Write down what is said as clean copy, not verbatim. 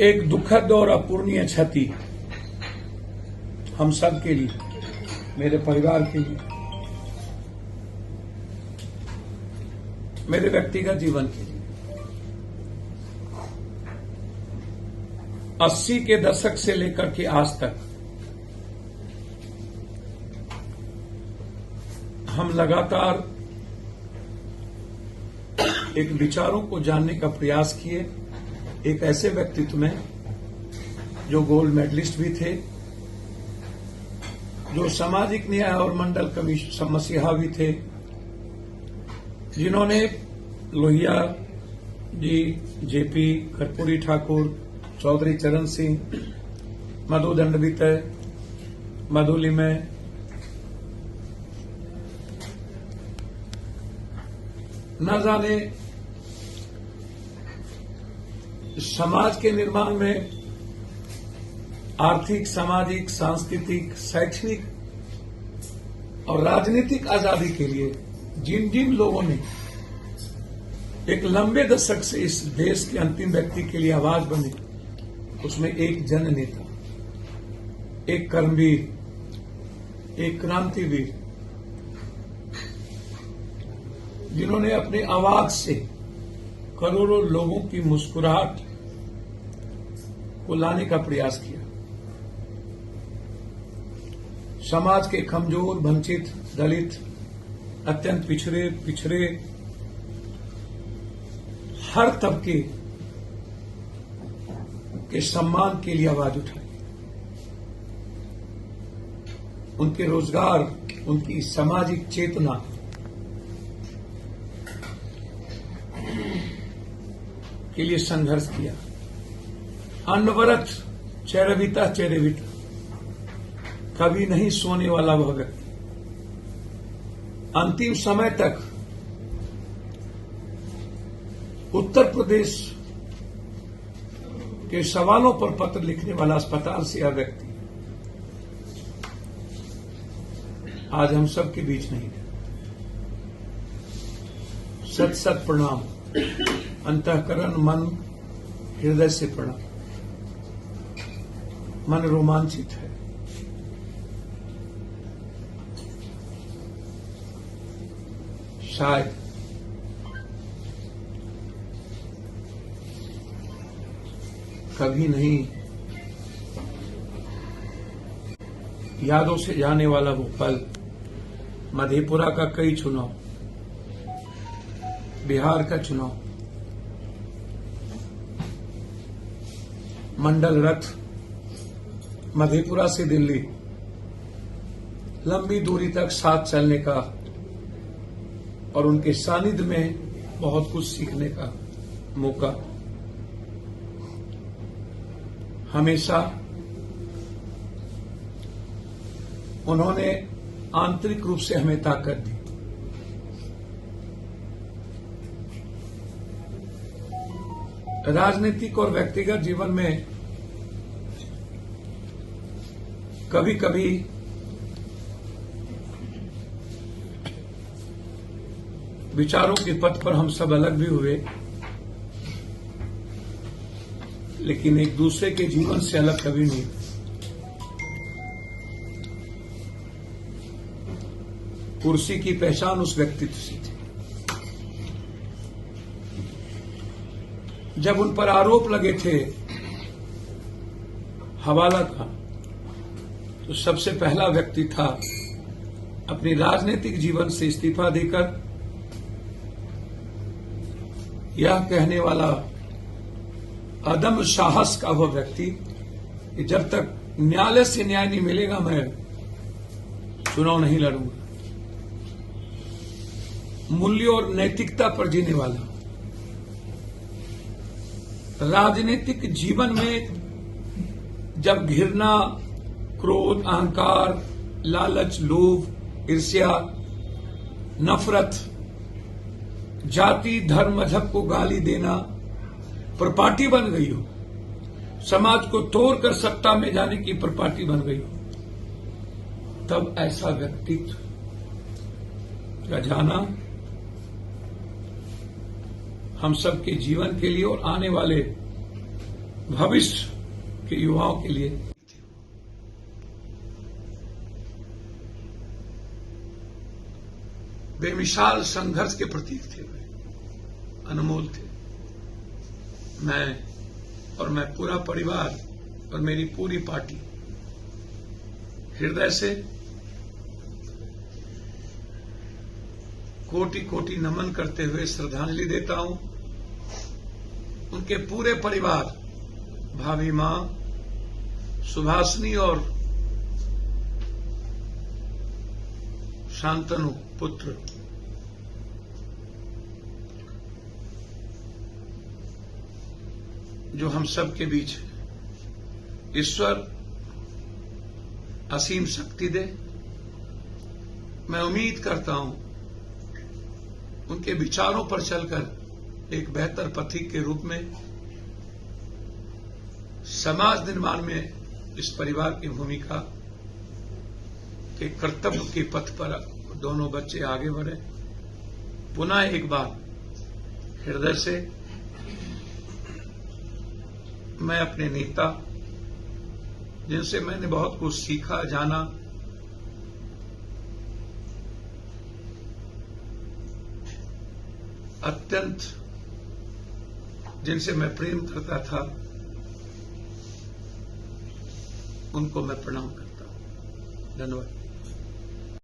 एक दुखद और अपूरणीय क्षति हम सब के लिए, मेरे परिवार के लिए, मेरे व्यक्तिगत जीवन के लिए। 80 के दशक से लेकर के आज तक हम लगातार एक विचारों को जानने का प्रयास किए, एक ऐसे व्यक्तित्व में जो गोल्ड मेडलिस्ट भी थे, जो सामाजिक न्याय और मंडल कमीशन मसीहा भी थे, जिन्होंने लोहिया जी, जेपी कर्पूरी ठाकुर, चौधरी चरण सिंह, मधु दंडवितय, मधुलिमय, न जाने समाज के निर्माण में आर्थिक, सामाजिक, सांस्कृतिक, शैक्षणिक और राजनीतिक आजादी के लिए जिन जिन लोगों ने एक लंबे दशक से इस देश के अंतिम व्यक्ति के लिए आवाज बने, उसमें एक जन नेता, एक कर्मवीर, एक क्रांतिवीर, जिन्होंने अपनी आवाज से करोड़ों लोगों की मुस्कुराहट को लाने का प्रयास किया। समाज के कमजोर, वंचित, दलित, अत्यंत पिछड़े हर तबके के सम्मान के लिए आवाज उठाई। उनके रोजगार, उनकी सामाजिक चेतना के लिए संघर्ष किया। अनवरत चेरेविता, कभी नहीं सोने वाला वह व्यक्ति अंतिम समय तक उत्तर प्रदेश के सवालों पर पत्र लिखने वाला अस्पताल से यह व्यक्ति आज हम सब के बीच नहीं है। सत सत प्रणाम, अंतःकरण, मन, हृदय से प्रणाम। मन रोमांचित है। शायद कभी नहीं यादों से जाने वाला वो पल, मधेपुरा का कई चुनाव, बिहार का चुनाव, मंडल रथ, मधेपुरा से दिल्ली, लंबी दूरी तक साथ चलने का और उनके सानिध्य में बहुत कुछ सीखने का मौका हमेशा उन्होंने आंतरिक रूप से हमें ताकत दी। राजनीतिक और व्यक्तिगत जीवन में कभी कभी विचारों के पथ पर हम सब अलग भी हुए, लेकिन एक दूसरे के जीवन से अलग कभी नहीं। कुर्सी की पहचान उस व्यक्तित्व से थी। जब उन पर आरोप लगे थे हवाला का, तो सबसे पहला व्यक्ति था अपनी राजनीतिक जीवन से इस्तीफा देकर यह कहने वाला अदम्य साहस का वह व्यक्ति कि जब तक न्यायालय से न्याय नहीं मिलेगा मैं चुनाव नहीं लड़ूंगा। मूल्य और नैतिकता पर जीने वाला, राजनीतिक जीवन में जब घृणा, क्रोध, अहंकार, लालच, लोभ, ईर्ष्या, नफरत, जाति, धर्म, मजहब को गाली देना प्रपाटी बन गई हो, समाज को तोड़कर सत्ता में जाने की प्रपाटी बन गई हो, तब ऐसा व्यक्तित्व का जाना हम सबके जीवन के लिए और आने वाले भविष्य के युवाओं के लिए बेमिसाल संघर्ष के प्रतीक थे, अनमोल थे। मैं पूरा परिवार और मेरी पूरी पार्टी हृदय से कोटि कोटि नमन करते हुए श्रद्धांजलि देता हूं। उनके पूरे परिवार, भाभी मां सुभाषिनी और शांतनु पुत्र, जो हम सब के बीच है, ईश्वर असीम शक्ति दे। मैं उम्मीद करता हूं उनके विचारों पर चलकर एक बेहतर पथिक के रूप में समाज निर्माण में इस परिवार की भूमिका के कर्तव्य के पथ पर दोनों बच्चे आगे बढ़े। पुनः एक बार हृदय से मैं अपने नेता, जिनसे मैंने बहुत कुछ सीखा जाना, अत्यंत जिनसे मैं प्रेम करता था, उनको मैं प्रणाम करता हूं। धन्यवाद।